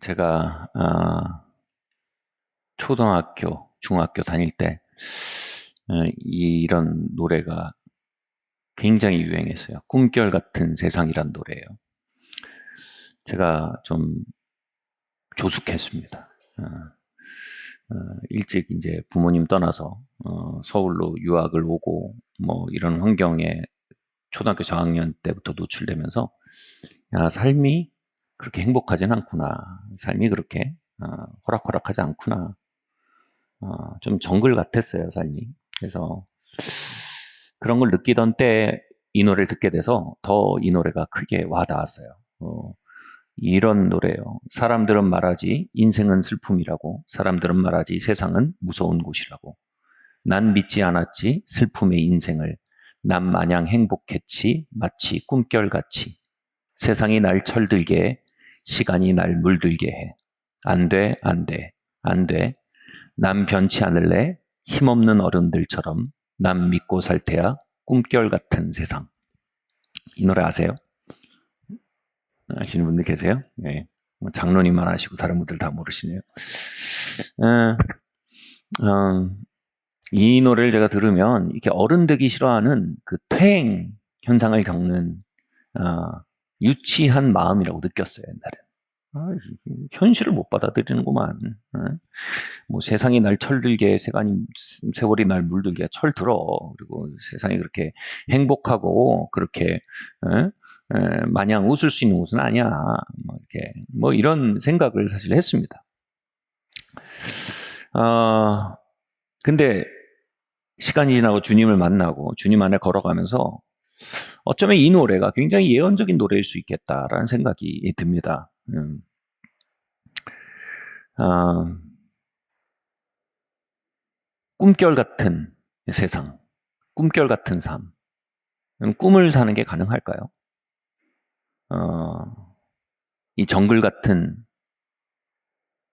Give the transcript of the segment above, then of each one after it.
제가 초등학교, 중학교 다닐 때 이런 노래가 굉장히 유행했어요. 꿈결 같은 세상이란 노래예요. 제가 좀 조숙했습니다. 일찍 이제 부모님 떠나서 서울로 유학을 오고 뭐 이런 환경에 초등학교 저학년 때부터 노출되면서 야, 삶이 그렇게 행복하진 않구나. 삶이 그렇게 호락호락하지 않구나. 좀 정글 같았어요, 삶이. 그래서 그런 걸 느끼던 때 이 노래를 듣게 돼서 더 이 노래가 크게 와닿았어요. 이런 노래예요. 사람들은 말하지 인생은 슬픔이라고, 사람들은 말하지 세상은 무서운 곳이라고. 난 믿지 않았지 슬픔의 인생을. 난 마냥 행복했지 마치 꿈결같이. 세상이 날 철들게 해, 시간이 날 물들게 해. 안 돼, 안 돼, 안 돼. 난 변치 않을래. 힘없는 어른들처럼. 난 믿고 살 테야. 꿈결 같은 세상. 이 노래 아세요? 아시는 분들 계세요? 네. 장로님만 아시고 다른 분들 다 모르시네요. 이 노래를 제가 들으면 이렇게 어른 되기 싫어하는 그 퇴행 현상을 겪는 유치한 마음이라고 느꼈어요, 옛날에. 현실을 못 받아들이는구만. 뭐 세상이 날 철들게, 세월이 날 물들게 철들어. 그리고 세상이 그렇게 행복하고 그렇게 마냥 웃을 수 있는 곳은 아니야. 뭐 이렇게 뭐 이런 생각을 사실 했습니다. 근데 시간이 지나고 주님을 만나고 주님 안에 걸어가면서 어쩌면 이 노래가 굉장히 예언적인 노래일 수 있겠다라는 생각이 듭니다. 꿈결 같은 세상, 꿈결 같은 삶. 꿈을 사는 게 가능할까요? 이 정글 같은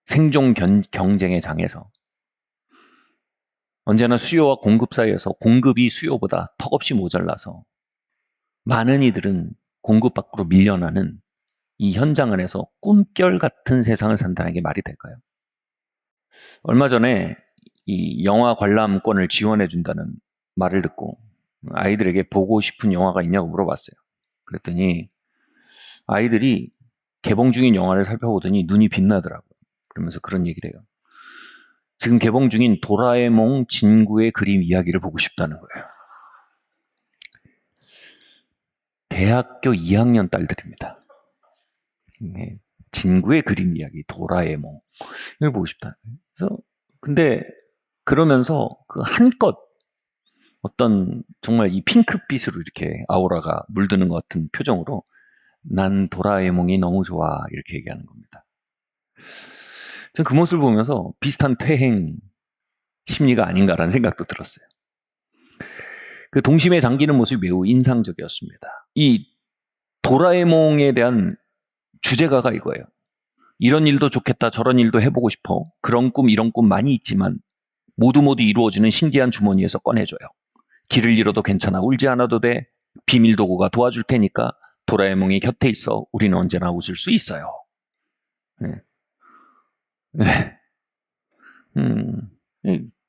생존 경쟁의 장에서 언제나 수요와 공급 사이에서 공급이 수요보다 턱없이 모자라서 많은 이들은 공급 밖으로 밀려나는 이 현장 안에서 꿈결 같은 세상을 산다는 게 말이 될까요? 얼마 전에 이 영화 관람권을 지원해 준다는 말을 듣고 아이들에게 보고 싶은 영화가 있냐고 물어봤어요. 그랬더니 아이들이 개봉 중인 영화를 살펴보더니 눈이 빛나더라고요. 그러면서 그런 얘기를 해요. 지금 개봉 중인 도라에몽 진구의 그림 이야기를 보고 싶다는 거예요. 대학교 2학년 딸들입니다. 네. 진구의 그림 이야기, 도라에몽. 이걸 보고 싶다. 그래서, 근데, 그러면서 그 한껏 어떤 정말 이 핑크빛으로 이렇게 아우라가 물드는 것 같은 표정으로 난 도라에몽이 너무 좋아. 이렇게 얘기하는 겁니다. 전 그 모습을 보면서 비슷한 퇴행 심리가 아닌가라는 생각도 들었어요. 그 동심에 잠기는 모습이 매우 인상적이었습니다. 이 도라에몽에 대한 주제가가 이거예요. 이런 일도 좋겠다, 저런 일도 해보고 싶어. 그런 꿈, 이런 꿈 많이 있지만 모두 이루어지는 신기한 주머니에서 꺼내줘요. 길을 잃어도 괜찮아, 울지 않아도 돼. 비밀 도구가 도와줄 테니까 도라에몽이 곁에 있어. 우리는 언제나 웃을 수 있어요. 네.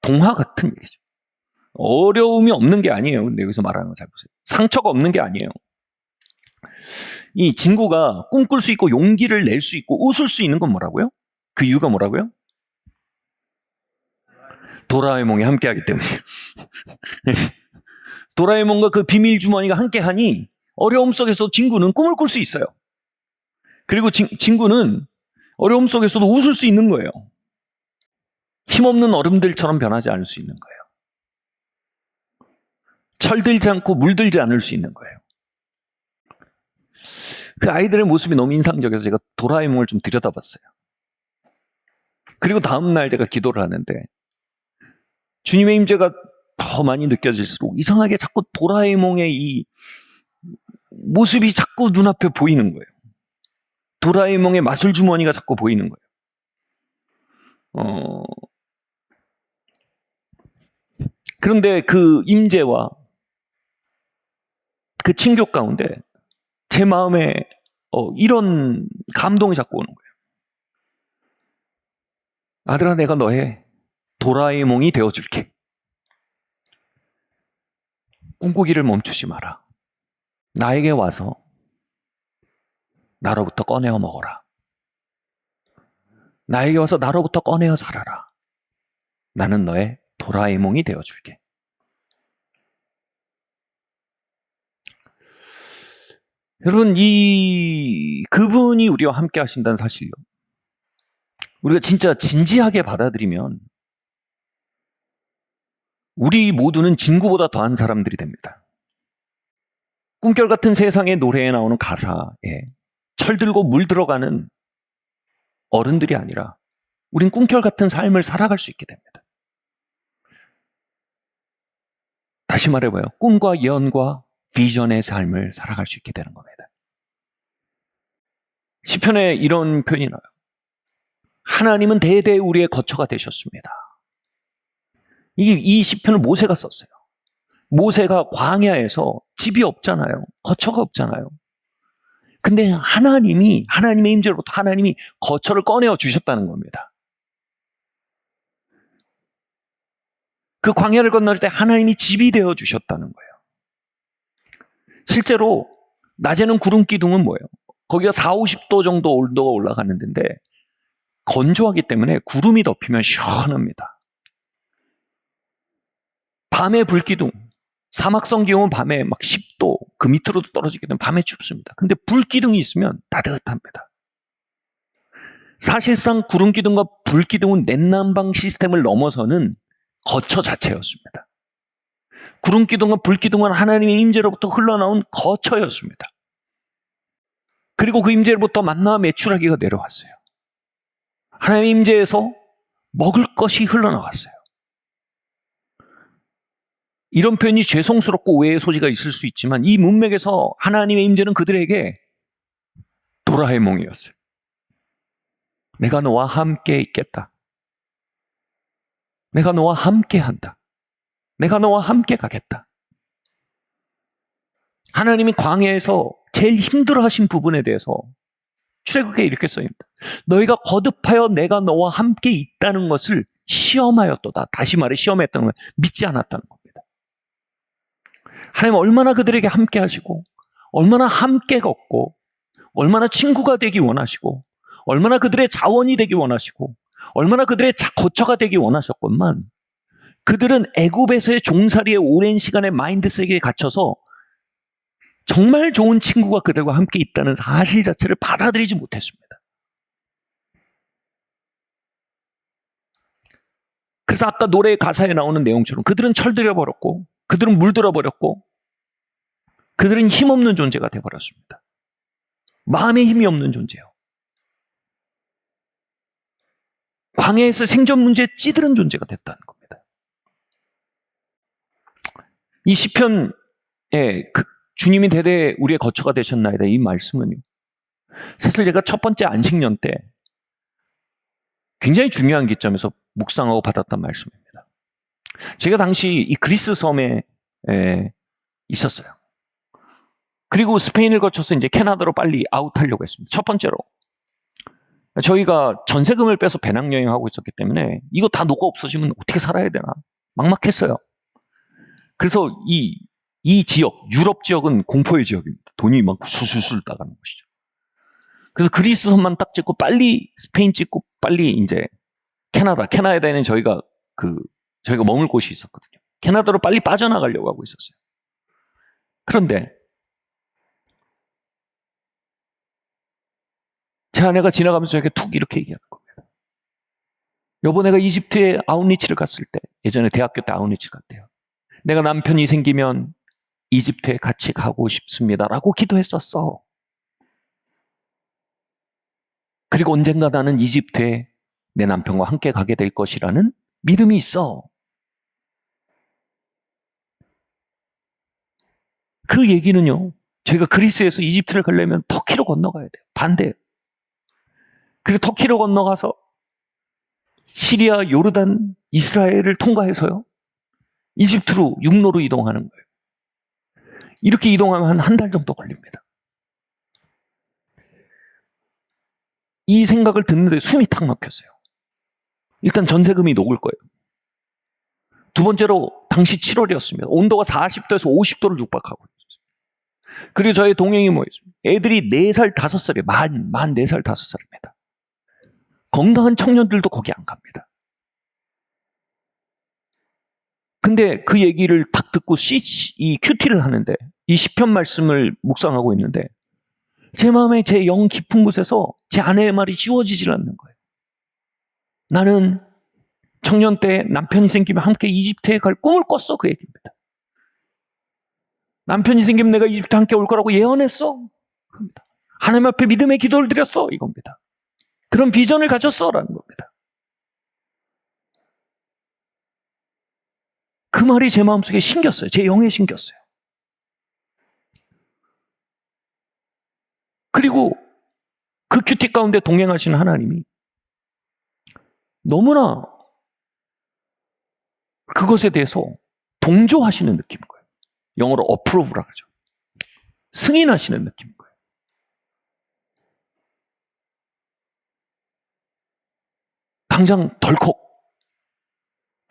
동화 같은 얘기죠. 어려움이 없는 게 아니에요. 근데 여기서 말하는 거 잘 보세요. 상처가 없는 게 아니에요. 이 진구가 꿈꿀 수 있고 용기를 낼 수 있고 웃을 수 있는 건 뭐라고요? 그 이유가 뭐라고요? 도라에몽이 함께하기 때문이에요. 도라에몽과 그 비밀 주머니가 함께하니 어려움 속에서 진구는 꿈을 꿀 수 있어요. 그리고 진구는 어려움 속에서도 웃을 수 있는 거예요. 힘없는 어른들처럼 변하지 않을 수 있는 거예요. 철들지 않고 물들지 않을 수 있는 거예요. 그 아이들의 모습이 너무 인상적이어서 제가 도라에몽을 좀 들여다봤어요. 그리고 다음날 제가 기도를 하는데 주님의 임재가 더 많이 느껴질수록 이상하게 자꾸 도라에몽의 이 모습이 자꾸 눈앞에 보이는 거예요. 도라에몽의 마술 주머니가 자꾸 보이는 거예요. 그런데 그 임재와 그 친교 가운데 제 마음에 이런 감동이 자꾸 오는 거예요. 아들아, 내가 너의 도라에몽이 되어줄게. 꿈꾸기를 멈추지 마라. 나에게 와서 나로부터 꺼내어 먹어라. 나에게 와서 나로부터 꺼내어 살아라. 나는 너의 도라에몽이 되어줄게. 여러분, 그분이 우리와 함께 하신다는 사실요, 우리가 진짜 진지하게 받아들이면 우리 모두는 진구보다 더한 사람들이 됩니다. 꿈결 같은 세상의 노래에 나오는 가사에 철들고 물들어가는 어른들이 아니라 우린 꿈결 같은 삶을 살아갈 수 있게 됩니다. 다시 말해봐요. 꿈과 예언과 비전의 삶을 살아갈 수 있게 되는 겁니다. 시편에 이런 표현이 나와요. 하나님은 대대 우리의 거처가 되셨습니다. 이 시편을 모세가 썼어요. 모세가 광야에서 집이 없잖아요. 거처가 없잖아요. 근데 하나님의 임재로부터 하나님이 거처를 꺼내어 주셨다는 겁니다. 그 광야를 건널 때 하나님이 집이 되어 주셨다는 거예요. 실제로 낮에는 구름 기둥은 뭐예요? 거기가 40-50도 정도 온도가 올라가는 데인데 건조하기 때문에 구름이 덮이면 시원합니다. 밤에 불기둥, 사막성 기온은 밤에 막 10도 그 밑으로도 떨어지기 때문에 밤에 춥습니다. 근데 불기둥이 있으면 따뜻합니다. 사실상 구름기둥과 불기둥은 냉난방 시스템을 넘어서는 거처 자체였습니다. 구름기둥과 불기둥은 하나님의 임재로부터 흘러나온 거처였습니다. 그리고 그 임재로부터 만나와 메추라기가 내려왔어요. 하나님의 임재에서 먹을 것이 흘러나왔어요. 이런 표현이 죄송스럽고 오해의 소지가 있을 수 있지만 이 문맥에서 하나님의 임재는 그들에게 도라에몽이었어요. 내가 너와 함께 있겠다. 내가 너와 함께 한다. 내가 너와 함께 가겠다. 하나님이 광야에서 제일 힘들어하신 부분에 대해서 출애굽기에 이렇게 써있습니다. 너희가 거듭하여 내가 너와 함께 있다는 것을 시험하였도다. 다시 말해 시험했다는 건 믿지 않았다는 겁니다. 하나님 얼마나 그들에게 함께 하시고 얼마나 함께 걷고 얼마나 친구가 되기 원하시고 얼마나 그들의 자원이 되기 원하시고 얼마나 그들의 거처가 되기 원하셨건만 그들은 애굽에서의 종살이의 오랜 시간의 마인드셋에 갇혀서 정말 좋은 친구가 그들과 함께 있다는 사실 자체를 받아들이지 못했습니다. 그래서 아까 노래의 가사에 나오는 내용처럼 그들은 철들어 버렸고 그들은 물들어 버렸고 그들은 힘없는 존재가 되어버렸습니다. 마음에 힘이 없는 존재요. 광야에서 생존 문제에 찌들은 존재가 됐다는 겁니다. 이 시편에 주님이 대대 우리의 거처가 되셨나이다 이 말씀은요, 사실 제가 첫 번째 안식년 때 굉장히 중요한 기점에서 묵상하고 받았던 말씀입니다. 제가 당시 이 그리스 섬에 있었어요. 그리고 스페인을 거쳐서 이제 캐나다로 빨리 아웃하려고 했습니다. 첫 번째로 저희가 전세금을 빼서 배낭여행하고 있었기 때문에 이거 다 녹아 없어지면 어떻게 살아야 되나 막막했어요. 그래서 이 지역, 유럽 지역은 공포의 지역입니다. 돈이 막 술술술 나가는 것이죠. 그래서 그리스 섬만 딱 찍고 빨리 스페인 찍고 빨리 이제 캐나다에는 저희가 머물 곳이 있었거든요. 캐나다로 빨리 빠져나가려고 하고 있었어요. 그런데 제 아내가 지나가면서 저에게 툭 이렇게 얘기하는 겁니다. 여보, 내가 이집트에 아웃리치를 갔을 때, 예전에 대학교 때 아웃리치 갔대요. 내가 남편이 생기면 이집트에 같이 가고 싶습니다라고 기도했었어. 그리고 언젠가 나는 이집트에 내 남편과 함께 가게 될 것이라는 믿음이 있어. 그 얘기는요, 저희가 그리스에서 이집트를 가려면 터키로 건너가야 돼요. 반대예요. 그리고 터키로 건너가서 시리아, 요르단, 이스라엘을 통과해서요, 이집트로 육로로 이동하는 거예요. 이렇게 이동하면 한 달 정도 걸립니다. 이 생각을 듣는데 숨이 탁 막혔어요. 일단 전세금이 녹을 거예요. 두 번째로 당시 7월이었습니다. 온도가 40도에서 50도를 육박하고 있었어요. 그리고 저희 동행이 뭐였습니까? 애들이 4살, 5살이에요. 만 4살, 5살입니다. 건강한 청년들도 거기 안 갑니다. 근데 그 얘기를 딱 듣고 이 큐티를 하는데, 이 시편 말씀을 묵상하고 있는데, 제 마음에 제 영 깊은 곳에서 제 아내의 말이 지워지질 않는 거예요. 나는 청년 때 남편이 생기면 함께 이집트에 갈 꿈을 꿨어. 그 얘기입니다. 남편이 생기면 내가 이집트 함께 올 거라고 예언했어. 그럽니다. 하나님 앞에 믿음의 기도를 드렸어. 이겁니다. 그런 비전을 가졌어. 라는 겁니다. 그 말이 제 마음속에 신겼어요. 제 영에 신겼어요. 그리고 그 큐티 가운데 동행하시는 하나님이 너무나 그것에 대해서 동조하시는 느낌인 거예요. 영어로 approve라고 하죠. 승인하시는 느낌인 거예요. 당장 덜컥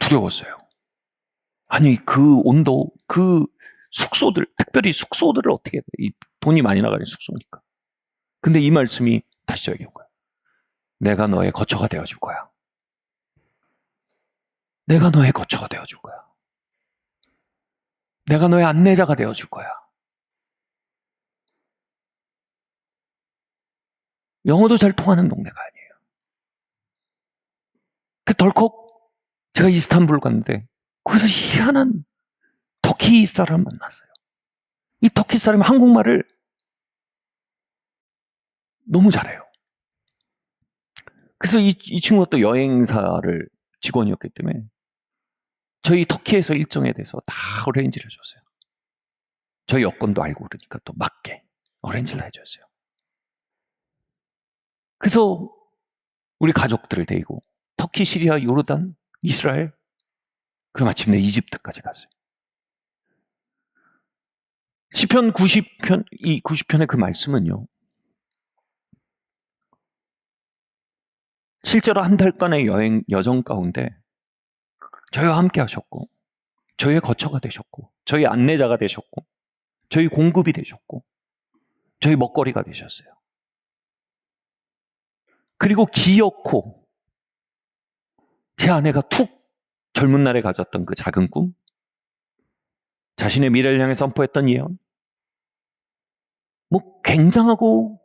두려웠어요. 아니, 그 온도, 그 숙소들, 특별히 숙소들을 어떻게 해야 돼? 이 돈이 많이 나가는 숙소니까. 근데 이 말씀이 다시 저에게 온 거예요. 내가 너의 거처가 되어줄 거야. 내가 너의 거처가 되어줄 거야. 내가 너의 안내자가 되어줄 거야. 영어도 잘 통하는 동네가 아니에요. 그 덜컥 제가 이스탄불 갔는데 거기서 희한한 터키 사람을 만났어요. 이 터키 사람이 한국말을 너무 잘해요. 그래서 이 친구가 또 여행사를 직원이었기 때문에 저희 터키에서 일정에 대해서 다 어레인지를 해줬어요. 저희 여권도 알고 그러니까 또 맞게 어레인지를 해줬어요. 그래서 우리 가족들을 데리고 터키, 시리아, 요르단, 이스라엘, 그리고 마침내 이집트까지 갔어요. 시편 90편, 이 90편의 그 말씀은요, 실제로 한 달간의 여정 가운데 저희와 함께 하셨고, 저희의 거처가 되셨고, 저희 안내자가 되셨고, 저희 공급이 되셨고, 저희 먹거리가 되셨어요. 그리고 기어코 제 아내가 툭 젊은 날에 가졌던 그 작은 꿈, 자신의 미래를 향해 선포했던 예언, 뭐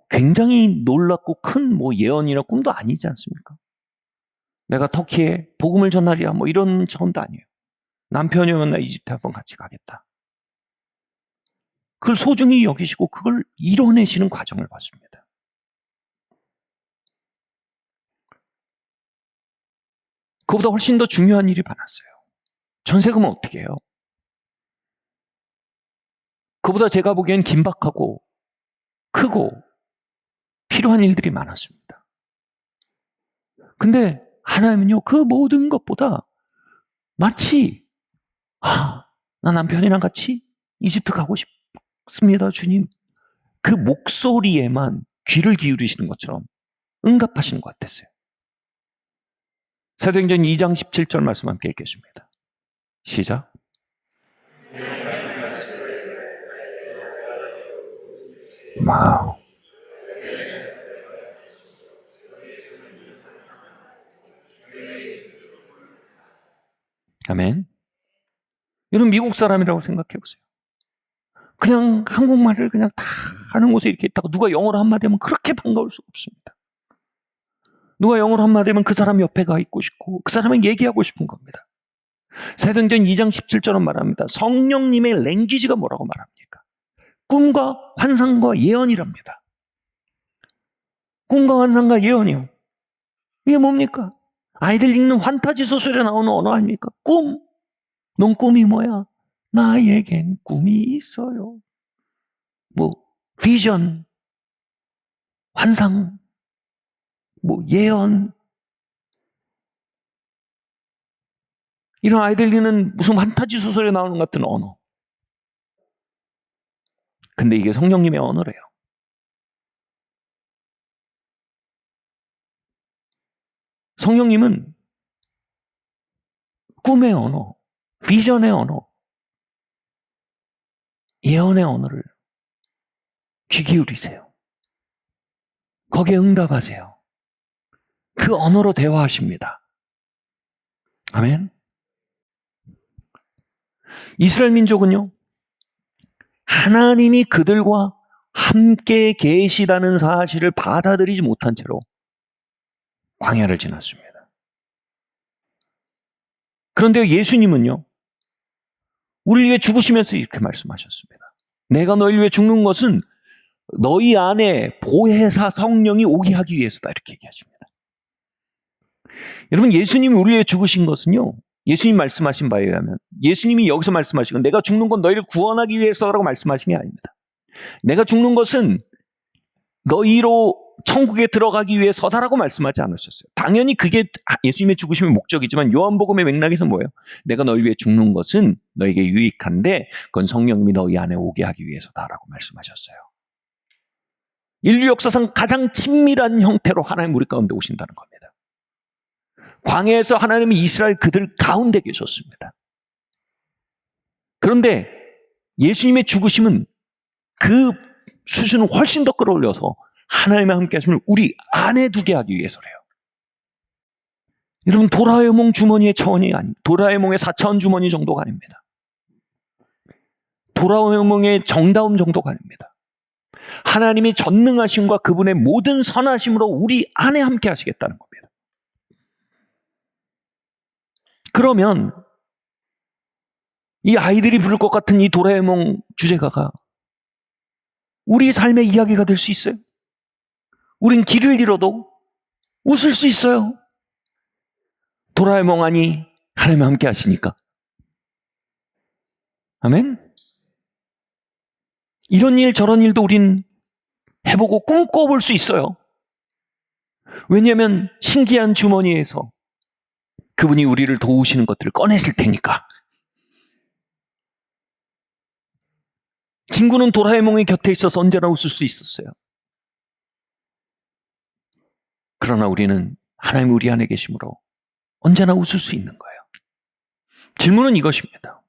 굉장히 놀랍고 큰 뭐 예언이나 꿈도 아니지 않습니까? 내가 터키에 복음을 전하리라 뭐 이런 차원도 아니에요. 남편이 오면 나 이집트 한번 같이 가겠다. 그걸 소중히 여기시고 그걸 이뤄내시는 과정을 봤습니다. 그보다 훨씬 더 중요한 일이 많았어요. 전세금은 어떻게 해요? 그보다 제가 보기엔 긴박하고 크고 필요한 일들이 많았습니다. 근데 하나님은요, 그 모든 것보다 마치 나 남편이랑 같이 이집트 가고 싶습니다, 주님. 그 목소리에만 귀를 기울이시는 것처럼 응답하시는 것 같았어요. 사도행전 2장 17절 말씀 함께 읽겠습니다. 시작. 와우. 아멘. 여러분 미국 사람이라고 생각해 보세요. 그냥 한국말을 그냥 다 하는 곳에 이렇게 있다가 누가 영어로 한마디 하면 그렇게 반가울 수가 없습니다. 누가 영어로 한마디 하면 그 사람 옆에 가 있고 싶고 그 사람에게 얘기하고 싶은 겁니다. 사도행전 2장 17절은 말합니다. 성령님의 랭귀지가 뭐라고 말합니까? 꿈과 환상과 예언이랍니다. 꿈과 환상과 예언이요. 이게 뭡니까? 아이들 읽는 환타지 소설에 나오는 언어 아닙니까? 꿈. 넌 꿈이 뭐야? 나에겐 꿈이 있어요. 뭐 비전, 환상, 뭐 예언. 이런 아이들 읽는 무슨 판타지 소설에 나오는 같은 언어. 근데 이게 성령님의 언어래요. 성령님은 꿈의 언어, 비전의 언어, 예언의 언어를 귀 기울이세요. 거기에 응답하세요. 그 언어로 대화하십니다. 아멘. 이스라엘 민족은요, 하나님이 그들과 함께 계시다는 사실을 받아들이지 못한 채로 광야를 지났습니다. 그런데 예수님은요, 우리를 위해 죽으시면서 이렇게 말씀하셨습니다. 내가 너희를 위해 죽는 것은 너희 안에 보혜사 성령이 오게 하기 위해서다, 이렇게 얘기하십니다. 여러분, 예수님이 우리를 위해 죽으신 것은요, 예수님 말씀하신 바에 의하면, 예수님이 여기서 말씀하시고 내가 죽는 건 너희를 구원하기 위해서라고 말씀하신 게 아닙니다. 내가 죽는 것은 너희로 천국에 들어가기 위해서다라고 말씀하지 않으셨어요. 당연히 그게 예수님의 죽으심의 목적이지만 요한복음의 맥락에서 뭐예요? 내가 너희 위해 죽는 것은 너에게 유익한데 그건 성령님이 너희 안에 오게 하기 위해서다라고 말씀하셨어요. 인류 역사상 가장 친밀한 형태로 하나님 우리 가운데 오신다는 겁니다. 광야에서 하나님이 이스라엘 그들 가운데 계셨습니다. 그런데 예수님의 죽으심은 그 수준을 훨씬 더 끌어올려서 하나님과 함께 하심을 우리 안에 두게 하기 위해서래요. 여러분, 도라에몽 주머니의 차원이 아닙니다. 도라에몽의 4차원 주머니 정도가 아닙니다. 도라에몽의 정다움 정도가 아닙니다. 하나님이 전능하심과 그분의 모든 선하심으로 우리 안에 함께 하시겠다는 겁니다. 그러면 이 아이들이 부를 것 같은 이 도라에몽 주제가가 우리 삶의 이야기가 될 수 있어요. 우린 길을 잃어도 웃을 수 있어요. 도라에몽 아니 하나님 함께 하시니까. 아멘. 이런 일 저런 일도 우린 해보고 꿈꿔볼 수 있어요. 왜냐하면 신기한 주머니에서 그분이 우리를 도우시는 것들을 꺼내실 테니까. 친구는 도라에몽의 곁에 있어서 언제나 웃을 수 있었어요. 그러나 우리는 하나님 우리 안에 계심으로 언제나 웃을 수 있는 거예요. 질문은 이것입니다.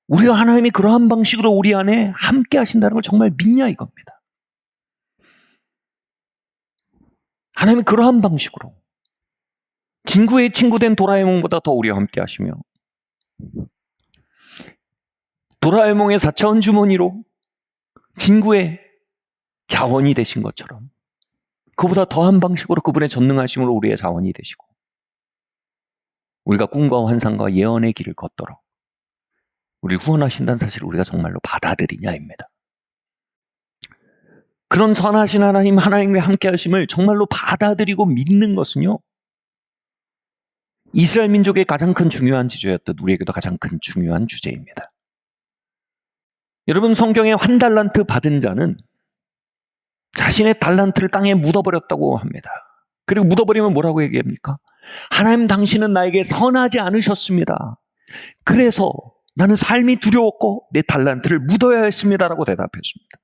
우리가 하나님이 그러한 방식으로 우리 안에 함께 하신다는 걸 정말 믿냐 이겁니다. 하나님이 그러한 방식으로 친구의 친구된 도라에몽보다 더 우리와 함께 하시며 도라에몽의 4차원 주머니로 친구의 자원이 되신 것처럼 그보다 더한 방식으로 그분의 전능하심으로 우리의 자원이 되시고 우리가 꿈과 환상과 예언의 길을 걷도록 우리를 후원하신다는 사실을 우리가 정말로 받아들이냐입니다. 그런 선하신 하나님, 하나님과 함께 하심을 정말로 받아들이고 믿는 것은요, 이스라엘 민족의 가장 큰 중요한 지주였듯 우리에게도 가장 큰 중요한 주제입니다. 여러분, 성경에 한 달란트 받은 자는 자신의 달란트를 땅에 묻어버렸다고 합니다. 그리고 묻어버리면 뭐라고 얘기합니까? 하나님 당신은 나에게 선하지 않으셨습니다. 그래서 나는 삶이 두려웠고 내 달란트를 묻어야 했습니다라고 대답했습니다.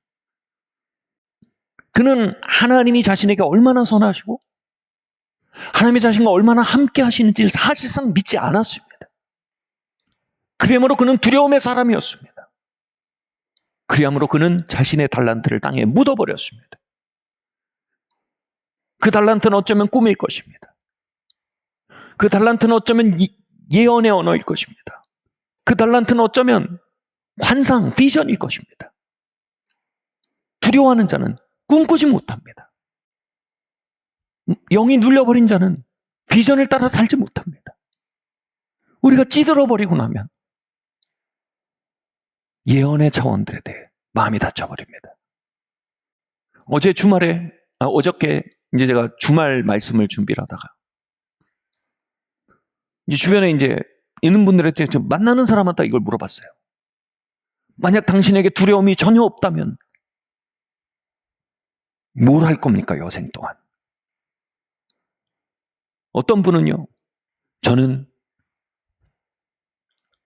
그는 하나님이 자신에게 얼마나 선하시고 하나님이 자신과 얼마나 함께 하시는지를 사실상 믿지 않았습니다. 그러므로 그는 두려움의 사람이었습니다. 그리함으로 그는 자신의 달란트를 땅에 묻어버렸습니다. 그 달란트는 어쩌면 꿈일 것입니다. 그 달란트는 어쩌면 예언의 언어일 것입니다. 그 달란트는 어쩌면 환상, 비전일 것입니다. 두려워하는 자는 꿈꾸지 못합니다. 영이 눌려버린 자는 비전을 따라 살지 못합니다. 우리가 찌들어버리고 나면 예언의 차원들에 대해 마음이 닫혀버립니다. 어저께 이제 제가 주말 말씀을 준비를 하다가 이제 주변에 이제 있는 분들한테 만나는 사람마다 이걸 물어봤어요. 만약 당신에게 두려움이 전혀 없다면 뭘 할 겁니까, 여생 동안? 어떤 분은요, 저는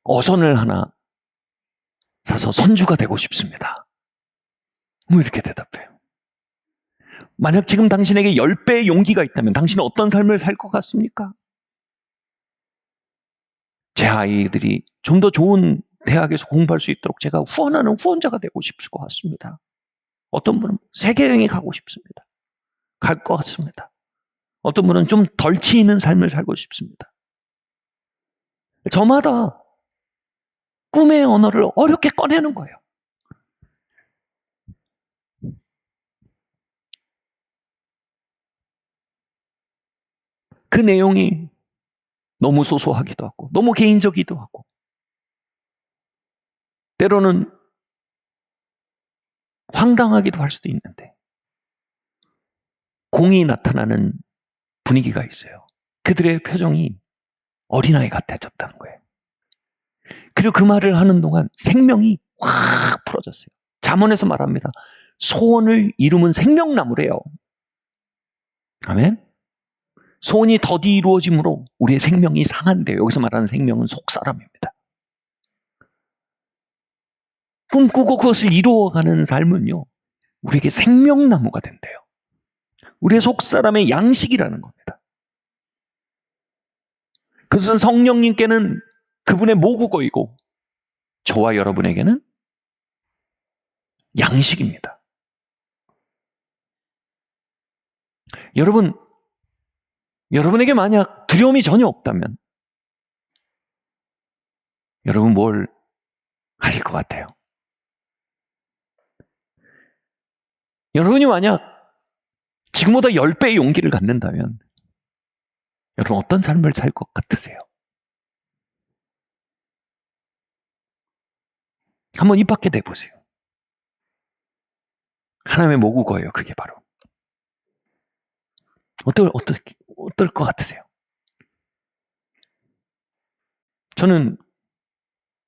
어선을 하나 사서 선주가 되고 싶습니다. 뭐 이렇게 대답해요. 만약 지금 당신에게 10배의 용기가 있다면 당신은 어떤 삶을 살 것 같습니까? 제 아이들이 좀 더 좋은 대학에서 공부할 수 있도록 제가 후원하는 후원자가 되고 싶을 것 같습니다. 어떤 분은 세계여행에 가고 싶습니다. 갈 것 같습니다. 어떤 분은 좀 덜 치이는 삶을 살고 싶습니다. 저마다 꿈의 언어를 어렵게 꺼내는 거예요. 그 내용이 너무 소소하기도 하고 너무 개인적이기도 하고 때로는 황당하기도 할 수도 있는데 공이 나타나는 분위기가 있어요. 그들의 표정이 어린아이 같아졌다는 거예요. 그리고 그 말을 하는 동안 생명이 확 풀어졌어요. 잠언에서 말합니다. 소원을 이루면 생명나무래요. 아멘? 소원이 더디 이루어짐으로 우리의 생명이 상한대요. 여기서 말하는 생명은 속사람입니다. 꿈꾸고 그것을 이루어가는 삶은요, 우리에게 생명나무가 된대요. 우리의 속사람의 양식이라는 겁니다. 그것은 성령님께는 그분의 모국어이고 저와 여러분에게는 양식입니다. 여러분에게 만약 두려움이 전혀 없다면 여러분 뭘 하실 것 같아요? 여러분이 만약 지금보다 10배의 용기를 갖는다면 여러분 어떤 삶을 살 것 같으세요? 한번 입 밖에 내보세요. 하나님의 모국어예요. 그게 바로. 어떨 것 같으세요? 저는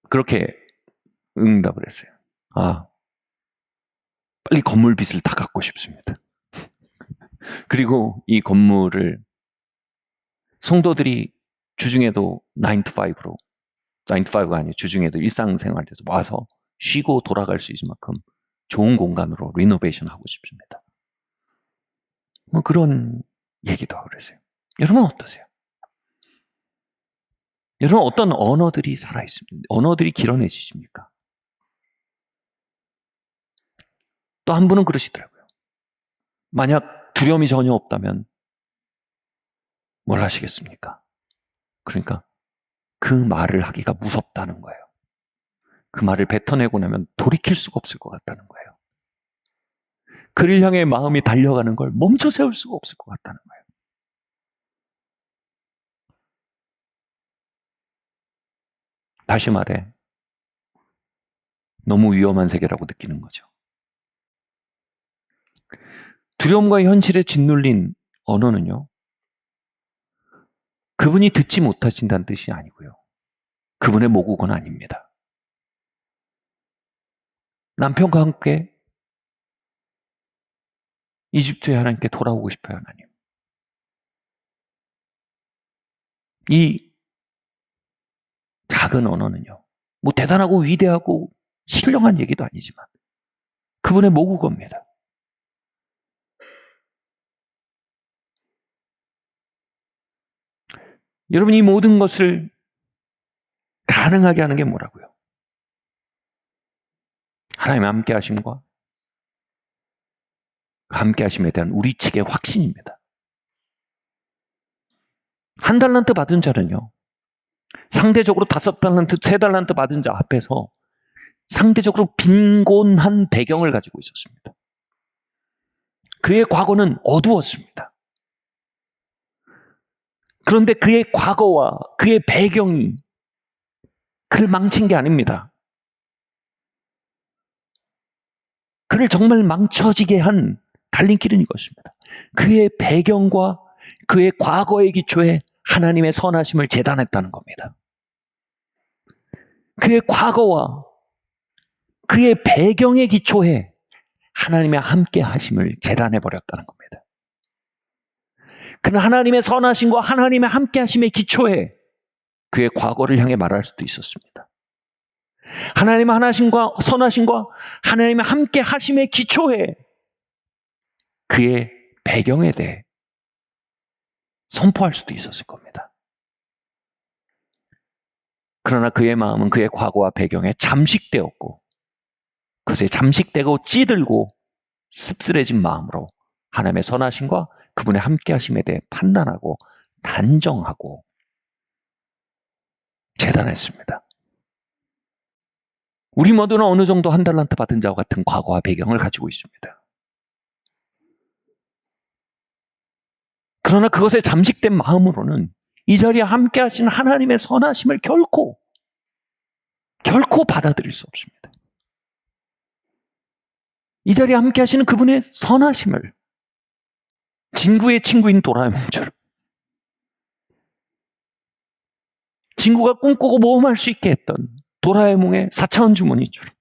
그렇게 응답을 했어요. 빨리 건물 빚을 다 갚고 싶습니다. 그리고 이 건물을 성도들이 주중에도 9 to 5로 9 to 5가 아니에요. 주중에도 일상생활에서 와서 쉬고 돌아갈 수 있을 만큼 좋은 공간으로 리노베이션 하고 싶습니다. 뭐 그런 얘기도 하고 그랬어요. 여러분 어떠세요? 여러분 어떤 언어들이 살아있습니까? 언어들이 길어내지십니까? 또 한 분은 그러시더라고요. 만약 두려움이 전혀 없다면 뭘 하시겠습니까? 그러니까 그 말을 하기가 무섭다는 거예요. 그 말을 뱉어내고 나면 돌이킬 수가 없을 것 같다는 거예요. 그를 향해 마음이 달려가는 걸 멈춰 세울 수가 없을 것 같다는 거예요. 다시 말해, 너무 위험한 세계라고 느끼는 거죠. 두려움과 현실에 짓눌린 언어는요, 그분이 듣지 못하신다는 뜻이 아니고요. 그분의 모국어는 아닙니다. 남편과 함께 이집트에 하나님께 돌아오고 싶어요, 하나님. 이 작은 언어는요, 뭐 대단하고 위대하고 신령한 얘기도 아니지만 그분의 모국어입니다. 여러분, 이 모든 것을 가능하게 하는 게 뭐라고요? 하나님의 함께 하심과 함께 하심에 대한 우리 측의 확신입니다. 1달란트 받은 자는요, 상대적으로 5달란트, 3달란트 받은 자 앞에서 상대적으로 빈곤한 배경을 가지고 있었습니다. 그의 과거는 어두웠습니다. 그런데 그의 과거와 그의 배경이 그를 망친 게 아닙니다. 그를 정말 망쳐지게 한 갈림길은 이것입니다. 그의 배경과 그의 과거의 기초에 하나님의 선하심을 재단했다는 겁니다. 그의 과거와 그의 배경의 기초에 하나님의 함께 하심을 재단해버렸다는 겁니다. 그는 하나님의 선하심과 하나님의 함께 하심의 기초에 그의 과거를 향해 말할 수도 있었습니다. 하나님의 하나심과 선하심과 하나님의 함께 하심의 기초에 그의 배경에 대해 선포할 수도 있었을 겁니다. 그러나 그의 마음은 그의 과거와 배경에 잠식되었고, 그것에 잠식되고 찌들고 씁쓸해진 마음으로 하나님의 선하심과 그분의 함께하심에 대해 판단하고 단정하고 재단했습니다. 우리 모두는 어느 정도 한 달란트 받은 자와 같은 과거와 배경을 가지고 있습니다. 그러나 그것에 잠식된 마음으로는 이 자리에 함께 하시는 하나님의 선하심을 결코 받아들일 수 없습니다. 이 자리에 함께 하시는 그분의 선하심을 친구의 친구인 도라에몽처럼, 친구가 꿈꾸고 모험할 수 있게 했던 도라에몽의 4차원 주머니처럼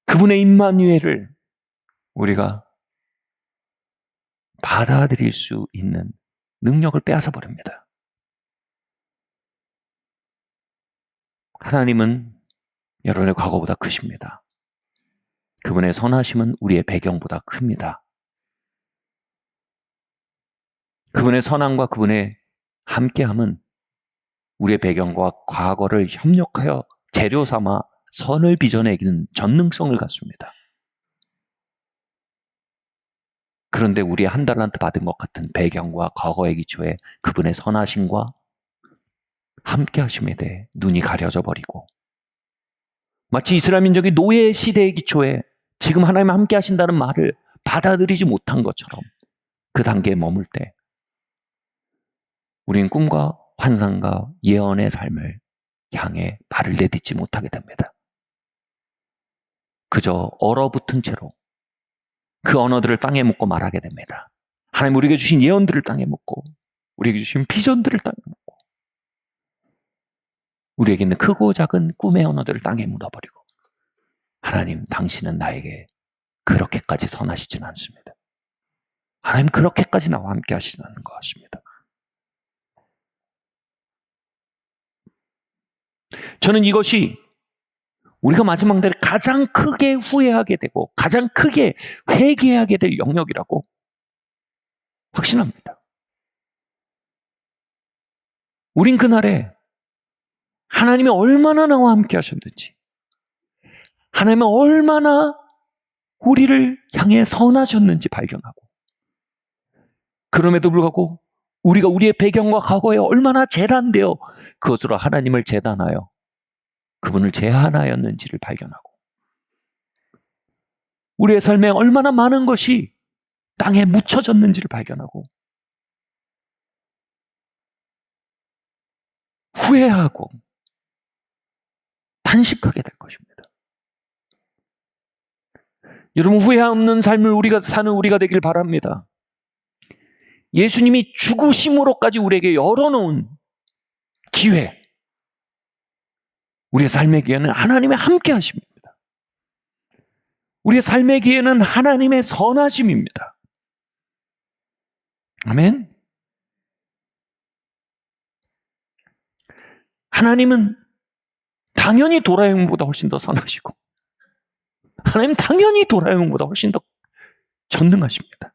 그분의 임마누엘을 우리가 받아들일 수 있는 능력을 빼앗아 버립니다. 하나님은 여러분의 과거보다 크십니다. 그분의 선하심은 우리의 배경보다 큽니다. 그분의 선함과 그분의 함께함은 우리의 배경과 과거를 협력하여 재료 삼아 선을 빚어내기는 전능성을 갖습니다. 그런데 우리의 한 달란트 받은 것 같은 배경과 과거의 기초에 그분의 선하심과 함께하심에 대해 눈이 가려져 버리고, 마치 이스라엘 민족이 노예 시대의 기초에 지금 하나님 함께 하신다는 말을 받아들이지 못한 것처럼 그 단계에 머물 때 우리는 꿈과 환상과 예언의 삶을 향해 발을 내딛지 못하게 됩니다. 그저 얼어붙은 채로 그 언어들을 땅에 묻고 말하게 됩니다. 하나님 우리에게 주신 예언들을 땅에 묻고, 우리에게 주신 비전들을 땅에 묻고, 우리에게 있는 크고 작은 꿈의 언어들을 땅에 묻어버리고, 하나님 당신은 나에게 그렇게까지 선하시지는 않습니다. 하나님 그렇게까지 나와 함께 하시는 것 같습니다. 저는 이것이 우리가 마지막 날에 가장 크게 후회하게 되고 가장 크게 회개하게 될 영역이라고 확신합니다. 우린 그날에 하나님이 얼마나 나와 함께 하셨는지, 하나님은 얼마나 우리를 향해 선하셨는지 발견하고, 그럼에도 불구하고 우리가 우리의 배경과 과거에 얼마나 재단되어 그것으로 하나님을 재단하여 그분을 제한하였는지를 발견하고, 우리의 삶에 얼마나 많은 것이 땅에 묻혀졌는지를 발견하고 후회하고 탄식하게 될 것입니다. 여러분, 후회 없는 삶을 우리가 사는 우리가 되길 바랍니다. 예수님이 죽으심으로까지 우리에게 열어놓은 기회, 우리의 삶의 기회는 하나님의 함께 하심입니다. 우리의 삶의 기회는 하나님의 선하심입니다. 아멘. 하나님은 당연히 도라에몽보다 훨씬 더 선하시고, 하나님 당연히 도라에몽보다 훨씬 더 전능하십니다.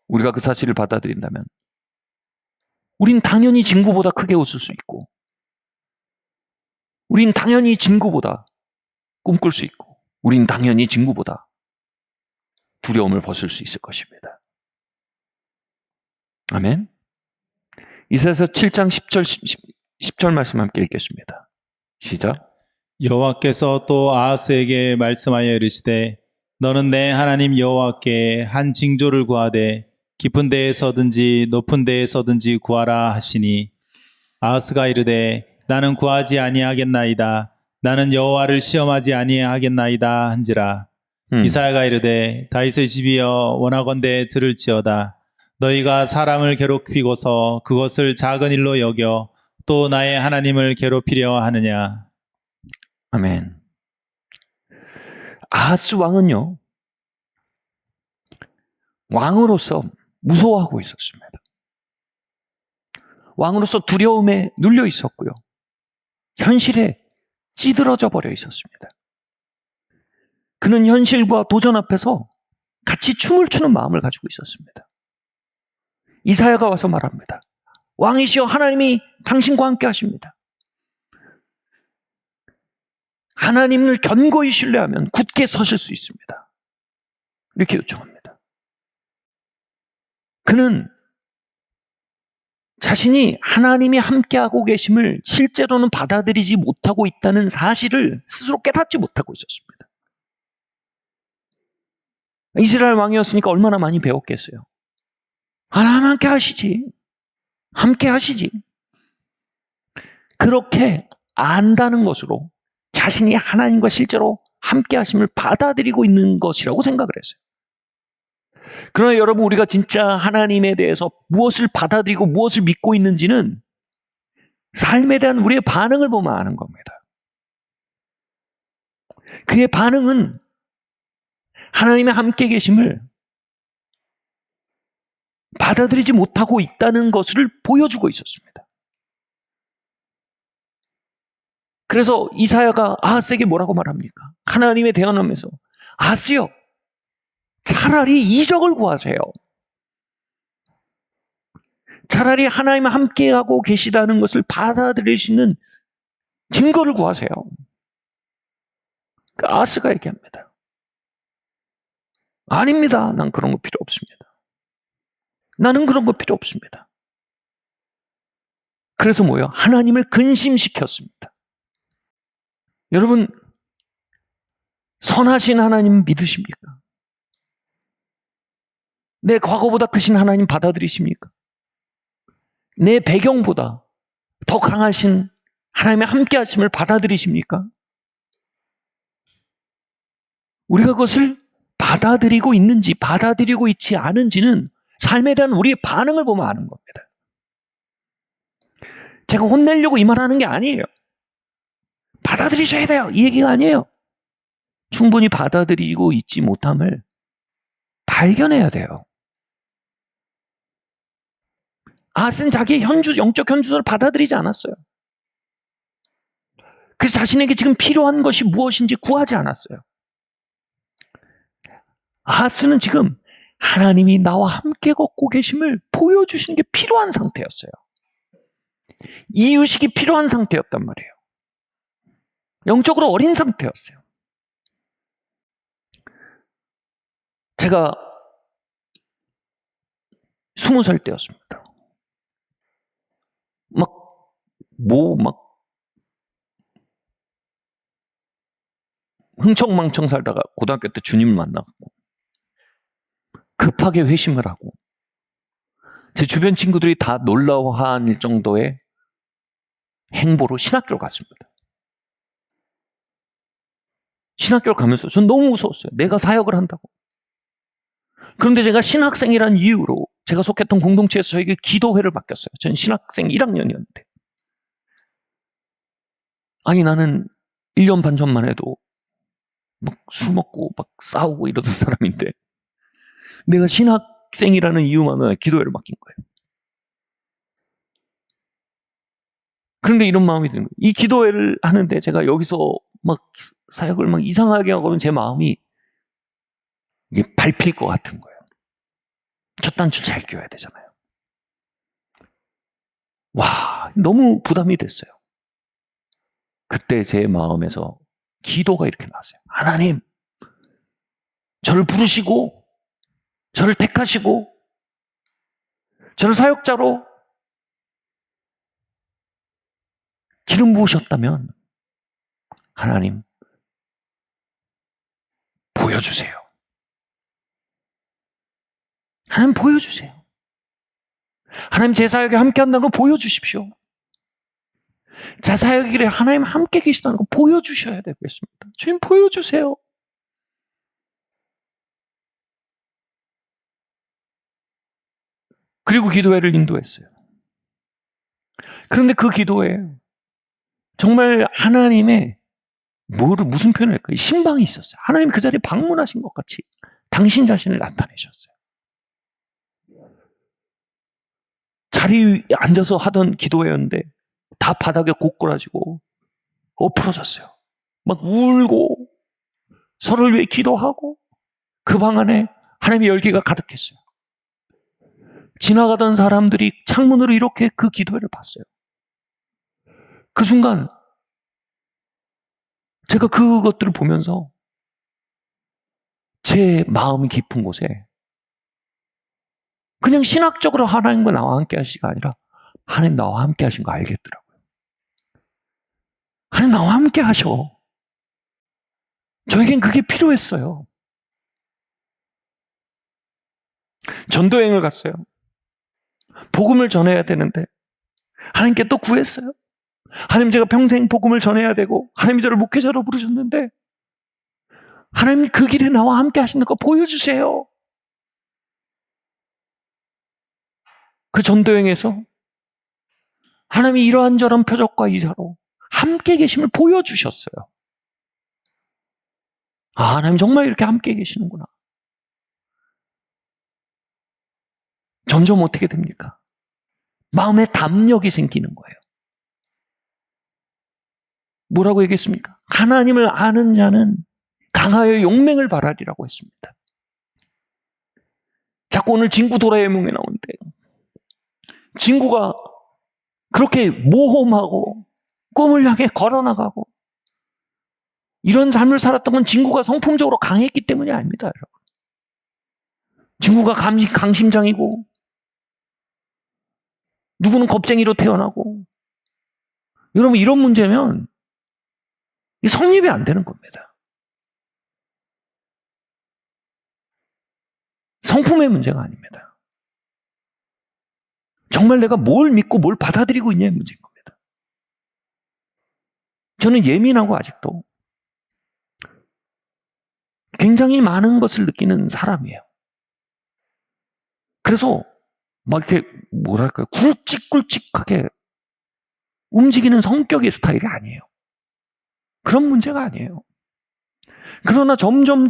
우리가 그 사실을 받아들인다면 우린 당연히 진구보다 크게 웃을 수 있고, 우린 당연히 진구보다 꿈꿀 수 있고, 우린 당연히 진구보다 두려움을 벗을 수 있을 것입니다. 아멘. 이사야서 7장 10절 말씀 함께 읽겠습니다. 시작. 여호와께서 또 아하스에게 말씀하여 이르시되 너는 내 하나님 여호와께 한 징조를 구하되 깊은 데에서든지 높은 데에서든지 구하라 하시니, 아하스가 이르되 나는 구하지 아니하겠나이다. 나는 여호와를 시험하지 아니하겠나이다 한지라. 이사야가 이르되 다윗의 집이여 원하건대 들을지어다. 너희가 사람을 괴롭히고서 그것을 작은 일로 여겨 또 나의 하나님을 괴롭히려 하느냐. 아멘. 아하스 왕은요, 왕으로서 무서워하고 있었습니다. 왕으로서 두려움에 눌려 있었고요, 현실에 찌들어져 버려 있었습니다. 그는 현실과 도전 앞에서 같이 춤을 추는 마음을 가지고 있었습니다. 이사야가 와서 말합니다. 왕이시여 하나님이 당신과 함께 하십니다. 하나님을 견고히 신뢰하면 굳게 서실 수 있습니다. 이렇게 요청합니다. 그는 자신이 하나님이 함께하고 계심을 실제로는 받아들이지 못하고 있다는 사실을 스스로 깨닫지 못하고 있었습니다. 이스라엘 왕이었으니까 얼마나 많이 배웠겠어요. 하나님 함께 하시지. 함께 하시지. 그렇게 안다는 것으로 자신이 하나님과 실제로 함께 하심을 받아들이고 있는 것이라고 생각을 했어요. 그러나 여러분, 우리가 진짜 하나님에 대해서 무엇을 받아들이고 무엇을 믿고 있는지는 삶에 대한 우리의 반응을 보면 아는 겁니다. 그의 반응은 하나님의 함께 계심을 받아들이지 못하고 있다는 것을 보여주고 있었습니다. 그래서 이사야가 아하스에게 뭐라고 말합니까? 하나님의 대언하면서 아하스여, 차라리 이적을 구하세요. 차라리 하나님 함께하고 계시다는 것을 받아들일 수 있는 증거를 구하세요. 아하스가 얘기합니다. 아닙니다. 난 그런 거 필요 없습니다. 나는 그런 거 필요 없습니다. 그래서 뭐예요? 하나님을 근심시켰습니다. 여러분, 선하신 하나님 믿으십니까? 내 과거보다 크신 하나님 받아들이십니까? 내 배경보다 더 강하신 하나님의 함께 하심을 받아들이십니까? 우리가 그것을 받아들이고 있는지 받아들이고 있지 않은지는 삶에 대한 우리의 반응을 보면 아는 겁니다. 제가 혼내려고 이 말하는 게 아니에요. 받아들이셔야 돼요. 이 얘기가 아니에요. 충분히 받아들이고 있지 못함을 발견해야 돼요. 아하스는 자기의 영적 현주소를 받아들이지 않았어요. 그래서 자신에게 지금 필요한 것이 무엇인지 구하지 않았어요. 아하스는 지금 하나님이 나와 함께 걷고 계심을 보여주시는 게 필요한 상태였어요. 이유식이 필요한 상태였단 말이에요. 영적으로 어린 상태였어요. 제가 20살 때였습니다. 흥청망청 살다가 고등학교 때 주님을 만나고 급하게 회심을 하고 제 주변 친구들이 다 놀라워할 정도의 행보로 신학교를 갔습니다. 신학교를 가면서 전 너무 무서웠어요. 내가 사역을 한다고. 그런데 제가 신학생이라는 이유로 제가 속했던 공동체에서 저에게 기도회를 맡겼어요. 저는 신학생 1학년이었는데. 아니, 나는 1년 반 전만 해도 막 술 먹고 막 싸우고 이러던 사람인데 내가 신학생이라는 이유만으로 기도회를 맡긴 거예요. 그런데 이런 마음이 드는 거예요. 이 기도회를 하는데 제가 여기서 막 사역을 막 이상하게 하고 하면 제 마음이 이게 밟힐 것 같은 거예요. 첫 단추 잘 껴야 되잖아요. 와, 너무 부담이 됐어요. 그때 제 마음에서 기도가 이렇게 나왔어요. 하나님, 저를 부르시고 저를 택하시고 저를 사역자로 기름 부으셨다면 하나님 보여주세요. 하나님 보여주세요. 하나님 제 사역에 함께 한다는 거 보여주십시오. 제 사역의 길에 하나님 함께 계시다는 거 보여주셔야 되겠습니다. 주님 보여주세요. 그리고 기도회를 인도했어요. 그런데 그 기도회에 정말 하나님의 무슨 표현을 할까요? 신방이 있었어요. 하나님 그 자리에 방문하신 것 같이 당신 자신을 나타내셨어요. 자리에 앉아서 하던 기도회였는데 다 바닥에 고꾸라지고 엎어졌어요. 막 울고 서로를 위해 기도하고 그 방 안에 하나님의 열기가 가득했어요. 지나가던 사람들이 창문으로 이렇게 그 기도회를 봤어요. 그 순간 제가 그것들을 보면서 제 마음 깊은 곳에 그냥 신학적으로 하나님과 나와 함께 하시가 아니라 하나님 나와 함께 하신 거 알겠더라고요. 하나님 나와 함께 하셔. 저에겐 그게 필요했어요. 전도여행을 갔어요. 복음을 전해야 되는데 하나님께 또 구했어요. 하나님, 제가 평생 복음을 전해야 되고 하나님이 저를 목회자로 부르셨는데 하나님 그 길에 나와 함께 하시는 거 보여주세요. 그 전도여행에서 하나님이 이러한저런 표적과 이사로 함께 계심을 보여주셨어요. 아, 하나님 정말 이렇게 함께 계시는구나. 점점 어떻게 됩니까? 마음에 담력이 생기는 거예요. 뭐라고 얘기했습니까? 하나님을 아는 자는 강하여 용맹을 바라리라고 했습니다. 자꾸 오늘 진구 도라에몽에 나오는데 진구가 그렇게 모험하고 꿈을 향해 걸어나가고 이런 삶을 살았던 건 진구가 성품적으로 강했기 때문이 아닙니다, 여러분. 진구가 강심장이고 누구는 겁쟁이로 태어나고, 여러분 이런 문제면 성립이 안 되는 겁니다. 성품의 문제가 아닙니다. 정말 내가 뭘 믿고 뭘 받아들이고 있냐의 문제인 겁니다. 저는 예민하고 아직도 굉장히 많은 것을 느끼는 사람이에요. 그래서 막 이렇게 뭐랄까요, 굵직굵직하게 움직이는 성격의 스타일이 아니에요. 그런 문제가 아니에요. 그러나 점점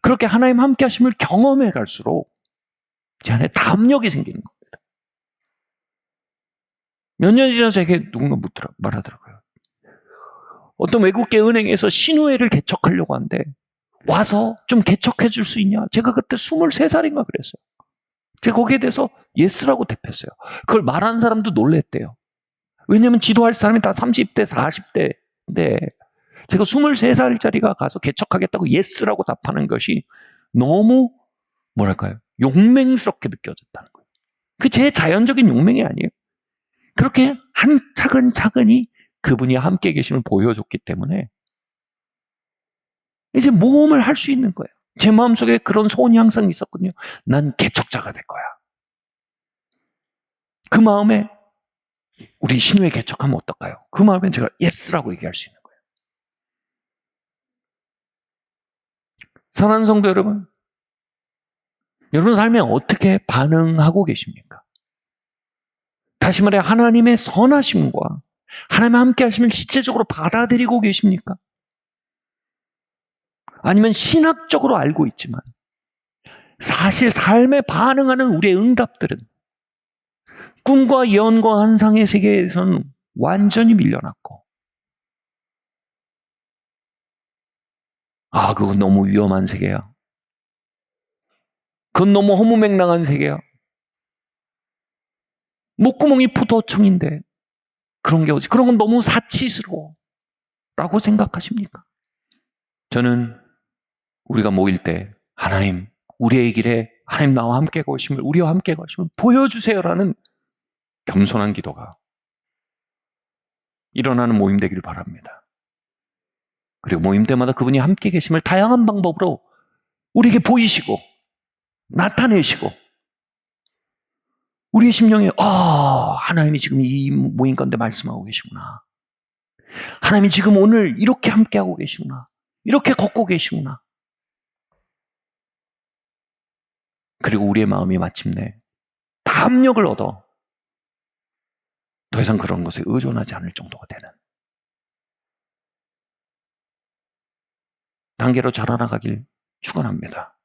그렇게 하나님 함께 하심을 경험해 갈수록 제 안에 담력이 생기는 겁니다. 몇 년 지나서 제게 누군가 말하더라고요. 어떤 외국계 은행에서 신우회를 개척하려고 하는데 와서 좀 개척해 줄 수 있냐? 제가 그때 23살인가 그랬어요. 제가 거기에 대해서 예스라고 대표했어요. 그걸 말하는 사람도 놀랬대요. 왜냐하면 지도할 사람이 다 30대, 40대인데 제가 23살짜리가 가서 개척하겠다고 예스라고 답하는 것이 너무 뭐랄까요, 용맹스럽게 느껴졌다는 거예요. 그 제 자연적인 용맹이 아니에요. 그렇게 차근차근히 그분이 함께 계심을 보여줬기 때문에 이제 모험을 할 수 있는 거예요. 제 마음속에 그런 소원이 항상 있었거든요. 난 개척자가 될 거야. 그 마음에 우리 신우회 개척하면 어떨까요? 그 마음에 제가 예스라고 얘기할 수 있는 거예요. 사랑하는 성도 여러분, 여러분 삶에 어떻게 반응하고 계십니까? 다시 말해 하나님의 선하심과 하나님 함께 하심을 실제적으로 받아들이고 계십니까? 아니면 신학적으로 알고 있지만 사실 삶에 반응하는 우리의 응답들은 꿈과 예언과 환상의 세계에서는 완전히 밀려났고, 아, 그건 너무 위험한 세계야. 그건 너무 허무맹랑한 세계야. 목구멍이 포도청인데 그런 게 어디, 그런 건 너무 사치스러워 라고 생각하십니까? 저는 우리가 모일 때 하나님, 우리의 길에 하나님 나와 함께 가심을, 우리와 함께 가심을 보여주세요라는 겸손한 기도가 일어나는 모임 되기를 바랍니다. 그리고 모임 때마다 그분이 함께 계심을 다양한 방법으로 우리에게 보이시고 나타내시고 우리의 심령에 하나님이 지금 이 모임 가운데 말씀하고 계시구나. 하나님이 지금 오늘 이렇게 함께하고 계시구나. 이렇게 걷고 계시구나. 그리고 우리의 마음이 마침내 담력을 얻어 더 이상 그런 것에 의존하지 않을 정도가 되는 단계로 자라나가길 축원합니다.